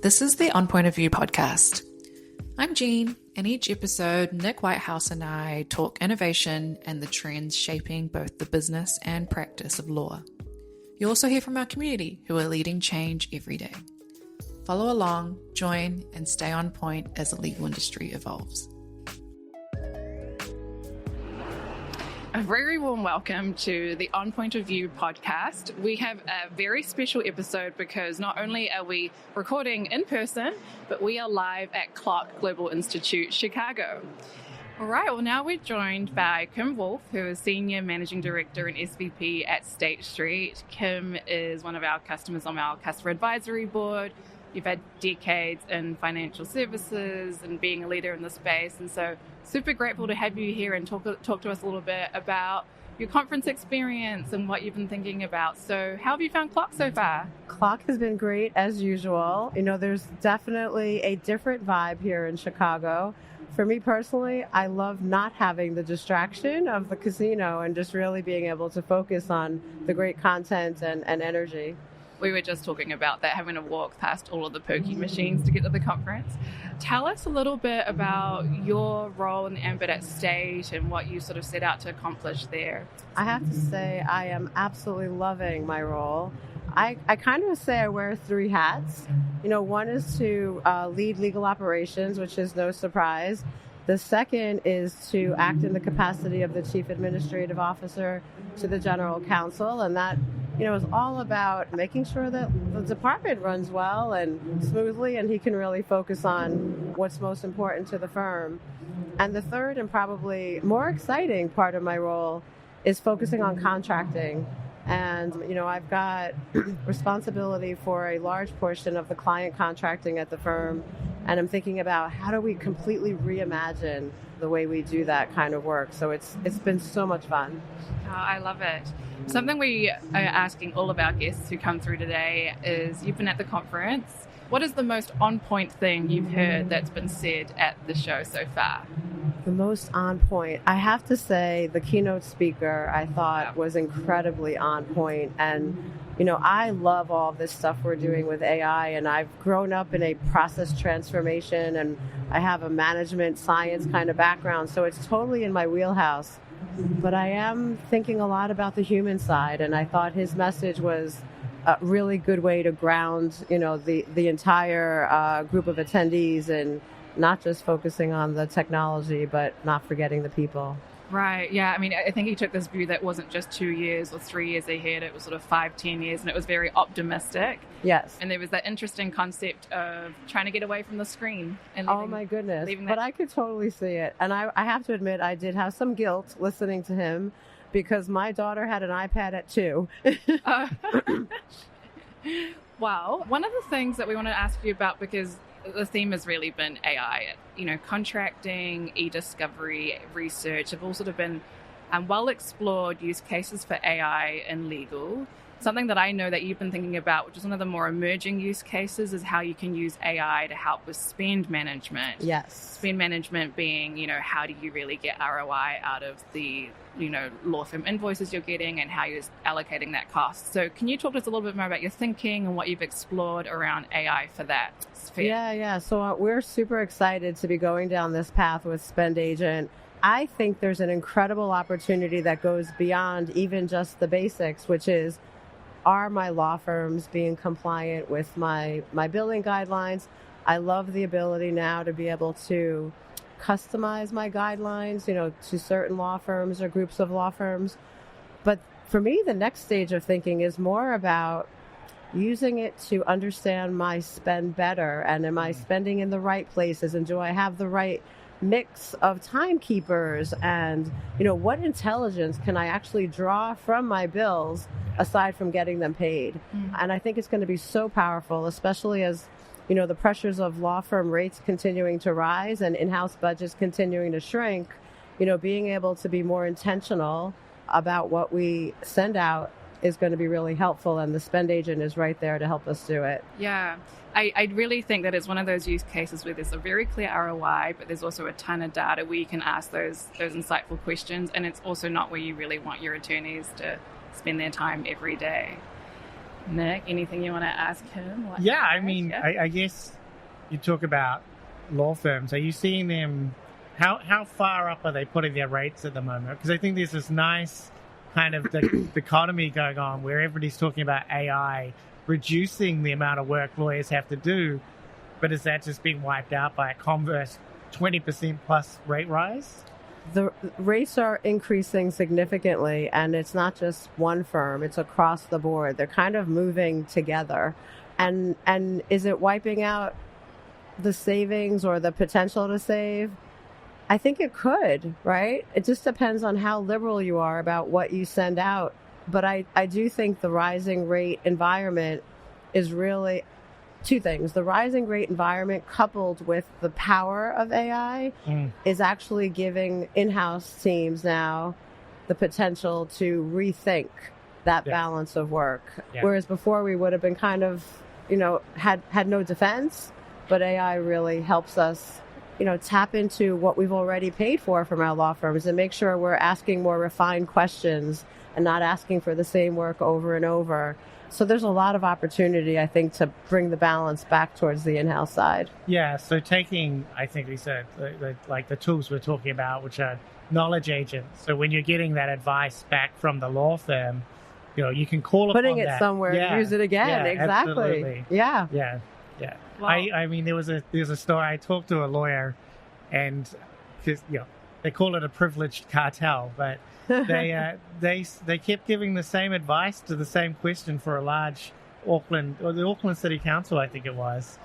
This is the On Point of View podcast. I'm Jean, and each episode, Nick Whitehouse and I talk innovation and the trends shaping both the business and practice of law. You'll also hear from our community who are leading change every day. Follow along, join, and stay on point as the legal industry evolves. A very warm welcome to the On Point of View podcast. We have a very special episode because not only are we recording in person, but we are live at CLOC Global Institute, Chicago. All right, well, now we're joined by Kim Wolfe, who is Senior Managing Director and SVP at State Street. Kim is one of our customers on our customer advisory board. You've had decades in financial services and being a leader in the space. And so super grateful to have you here and talk to us a little bit about your conference experience and what you've been thinking about. So how have you found CLOC so far? CLOC has been great as usual. You know, there's definitely a different vibe here in Chicago. For me personally, I love not having the distraction of the casino and just really being able to focus on the great content and energy. We were just talking about that, having to walk past all of the pokey machines to get to the conference. Tell us a little bit about your role in the ambit at State and what you sort of set out to accomplish there. I have to say I am absolutely loving my role. I kind of say I wear three hats. You know, one is to lead legal operations, which is no surprise. The second is to act in the capacity of the Chief Administrative Officer to the General Counsel, and that is all about making sure that the department runs well and smoothly, and he can really focus on what's most important to the firm. And the third and probably more exciting part of my role is focusing on contracting. And, I've got responsibility for a large portion of the client contracting at the firm, and I'm thinking about how do we completely reimagine the way we do that kind of work. So it's been so much fun. Oh, I love it. Something we are asking all of our guests who come through today is, you've been at the conference. What is the most on-point thing you've heard that's been said at the show so far? The most on point, I have to say, the keynote speaker I thought was incredibly on point. And, I love all this stuff we're doing with AI, and I've grown up in a process transformation, and I have a management science kind of background, so it's totally in my wheelhouse. But I am thinking a lot about the human side, and I thought his message was a really good way to ground, the entire group of attendees, and not just focusing on the technology, but not forgetting the people. Right. Yeah. I mean, I think he took this view that wasn't just 2 years or 3 years ahead. It was sort of 5-10 years, and it was very optimistic. Yes. And there was that interesting concept of trying to get away from the screen. And oh, my goodness. But I could totally see it. And I have to admit, I did have some guilt listening to him because my daughter had an iPad at 2. Well, one of the things that we want to ask you about, because the theme has really been AI, contracting, e-discovery, research have all sort of been well-explored use cases for AI in legal. Something that I know that you've been thinking about, which is one of the more emerging use cases, is how you can use AI to help with spend management. Yes. Spend management being, how do you really get ROI out of the, law firm invoices you're getting and how you're allocating that cost. So can you talk to us a little bit more about your thinking and what you've explored around AI for that sphere? Yeah. So we're super excited to be going down this path with Spend Agent. I think there's an incredible opportunity that goes beyond even just the basics, which is, are my law firms being compliant with my billing guidelines? I love the ability now to be able to customize my guidelines, to certain law firms or groups of law firms. But for me, the next stage of thinking is more about using it to understand my spend better. And am I spending in the right places? And do I have the right mix of timekeepers? And, what intelligence can I actually draw from my bills aside from getting them paid? And I think it's going to be so powerful, especially as, the pressures of law firm rates continuing to rise and in-house budgets continuing to shrink, being able to be more intentional about what we send out is going to be really helpful. And the Spend Agent is right there to help us do it. Yeah. I really think that it's one of those use cases where there's a very clear ROI, but there's also a ton of data where you can ask those insightful questions. And it's also not where you really want your attorneys to spend their time every day. Nick, anything you want to ask him? I guess you talk about law firms. Are you seeing them, how far up are they putting their rates at the moment? Because I think there's this nice kind of dichotomy going on where everybody's talking about AI reducing the amount of work lawyers have to do, but is that just being wiped out by a converse 20% plus rate rise? The rates are increasing significantly, and it's not just one firm, it's across the board. They're kind of moving together. And is it wiping out the savings or the potential to save? I think it could, right? It just depends on how liberal you are about what you send out. But I do think the rising rate environment is really two things. The rising rate environment coupled with the power of AI is actually giving in-house teams now the potential to rethink that balance of work. Yeah. Whereas before we would have been kind of, had no defense, but AI really helps us, tap into what we've already paid for from our law firms and make sure we're asking more refined questions and not asking for the same work over and over. So there's a lot of opportunity, I think, to bring the balance back towards the in-house side. Yeah, so taking, I think we said, like the tools we're talking about, which are knowledge agents. So when you're getting that advice back from the law firm, you can call upon putting it somewhere and use it again. Yeah, exactly. Absolutely. Yeah. Yeah. Wow. I mean, there's a story. I talked to a lawyer, and they call it a privileged cartel, but they kept giving the same advice to the same question for a large the Auckland City Council, I think it was,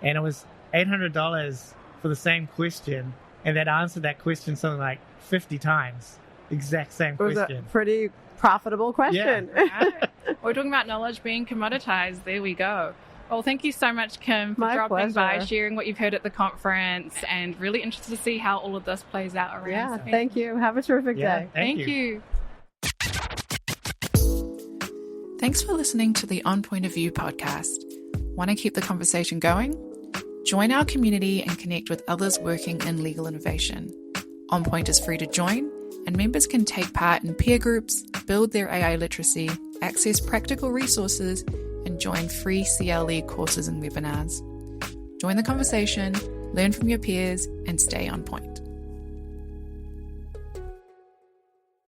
and it was $800 for the same question, and they'd answered that question something like 50 times, exact same question. It was a pretty profitable question. Yeah. We're talking about knowledge being commoditized. There we go. Well, thank you so much, Kim, for dropping by, sharing what you've heard at the conference, and really interested to see how all of this plays out around. Yeah, thank you. Have a terrific day. Thank you. Thanks for listening to the On Point of View podcast. Want to keep the conversation going? Join our community and connect with others working in legal innovation. On Point is free to join, and members can take part in peer groups, build their AI literacy, access practical resources, and join free CLE courses and webinars. Join the conversation, learn from your peers, and stay on point.